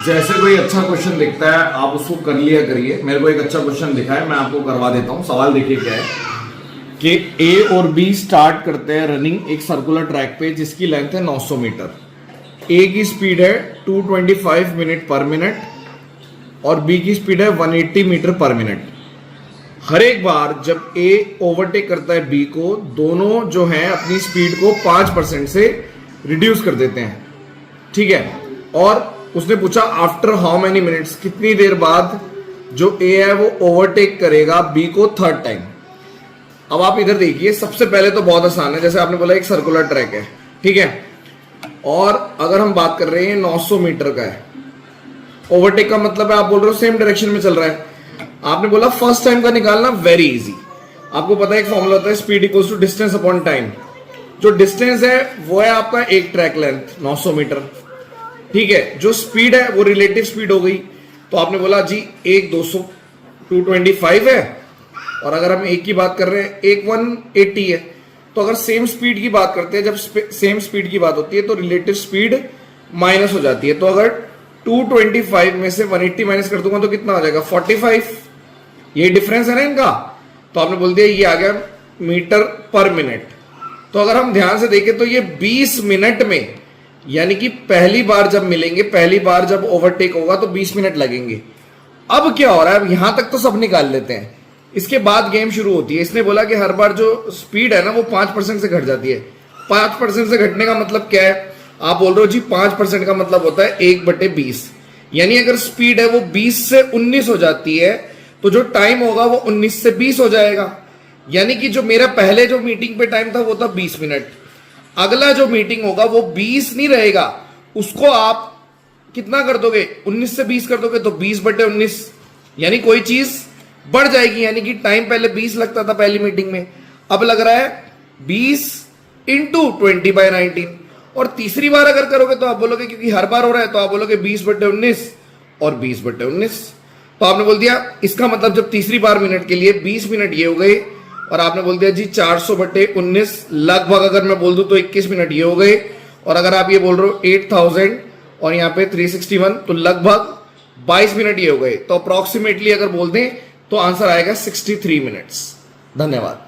जैसे कोई अच्छा क्वेश्चन दिखता है आप उसको कर लिया करिए। मेरे को एक अच्छा क्वेश्चन दिखा है, मैं आपको करवा देता हूँ। सवाल देखिए क्या है कि ए और बी स्टार्ट करते हैं रनिंग एक सर्कुलर ट्रैक पे जिसकी लेंथ है 900 मीटर। ए की स्पीड है 225 मिनट पर मिनट और बी की स्पीड है 180 मीटर पर मिनट। हर एक बार जब ए ओवरटेक करता है बी को, दोनों जो हैं अपनी स्पीड को 5% से रिड्यूस कर देते हैं, ठीक है। और उसने पूछा आफ्टर हाउ मेनी मिनट्स, कितनी देर बाद जो ए है वो ओवरटेक करेगा बी को थर्ड टाइम। अब आप इधर देखिए, सबसे पहले तो बहुत आसान है, जैसे आपने बोला एक सर्कुलर ट्रैक है, ठीक है, और अगर हम बात कर रहे हैं 900 मीटर का है, ओवरटेक का मतलब है आप बोल रहे हो सेम डायरेक्शन में चल रहा है। आपने बोला फर्स्ट टाइम का निकालना वेरी इजी। आपको पता है एक फॉर्मूला होता है speed equals to distance upon time. जो डिस्टेंस है वो है आपका एक ट्रैक लेंथ 900 मीटर, ठीक है। जो स्पीड है वो रिलेटिव स्पीड हो गई। तो आपने बोला जी एक 225 है और अगर हम एक की बात कर रहे हैं एक 180 है। तो अगर सेम स्पीड की बात करते हैं, जब सेम स्पीड की बात होती है तो रिलेटिव स्पीड माइनस हो जाती है। तो अगर 225 में से 180 माइनस कर दूंगा तो कितना हो जाएगा 45। ये डिफरेंस है ना इनका। तो आपने बोल दिया ये आ गया मीटर पर मिनट। तो अगर हम ध्यान से देखें तो ये 20 मिनट में, यानी कि पहली बार जब मिलेंगे, पहली बार जब ओवरटेक होगा तो 20 मिनट लगेंगे। अब क्या हो रहा है, अब यहां तक तो सब निकाल लेते हैं, इसके बाद गेम शुरू होती है। इसने बोला कि हर बार जो स्पीड है ना वो 5% से घट जाती है। 5% से घटने का मतलब क्या है, आप बोल रहे हो जी 5% का मतलब होता है 1/20, यानी अगर स्पीड है वो 20 से 19 हो जाती है तो जो टाइम होगा वो 19 से 20 हो जाएगा। यानी कि जो मेरा पहले जो मीटिंग पे टाइम था वो था 20 मिनट, अगला जो मीटिंग होगा वो 20 नहीं रहेगा, उसको आप कितना कर दोगे 19 से 20 कर दोगे तो 20/19, यानी कोई चीज बढ़ जाएगी। यानी कि टाइम पहले 20 लगता था पहली मीटिंग में, अब लग रहा है 20 इंटू 20/19। और तीसरी बार अगर करोगे तो आप बोलोगे, क्योंकि हर बार हो रहा है, तो आप बोलोगे 20/19 और 20/19। तो आपने बोल दिया इसका मतलब जब तीसरी बार मिनट के लिए 20 मिनट ये हो गए और आपने बोल दिया जी 400/19 लगभग, अगर मैं बोल दूं तो 21 मिनट ये हो गए। और अगर आप ये बोल रहे हो 8000 और यहाँ पे 361 तो लगभग 22 मिनट ये हो गए। तो अप्रोक्सीमेटली अगर बोल दें तो आंसर आएगा 63 मिनट्स। धन्यवाद।